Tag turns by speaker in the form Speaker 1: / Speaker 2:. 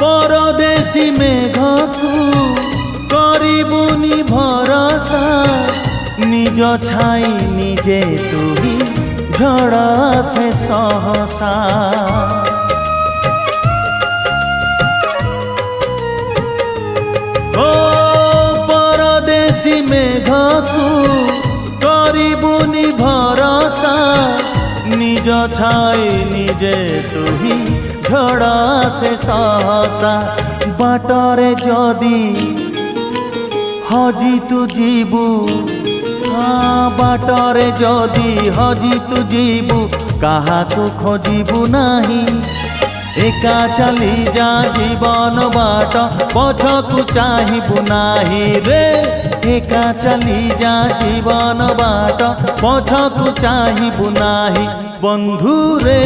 Speaker 1: परदेशी मेघकू करिबुनी भरोसा निज छाई निजे तुही झड़ से सहसा। ओ परदेशी मेघकू करिबुनी भरोसा निज छाई निजे तुही झड़ से सहसा। बाटरे जदि हजी तू जीबू बाटरे जदि हजी तू जीबू काहाकू खोजिबू नाही। एका चली जा जीवन बाट पछकू चाहिबू नाही रे। एका चली जा जीवन बाट पछकू चाहिबू नाही बंधु रे।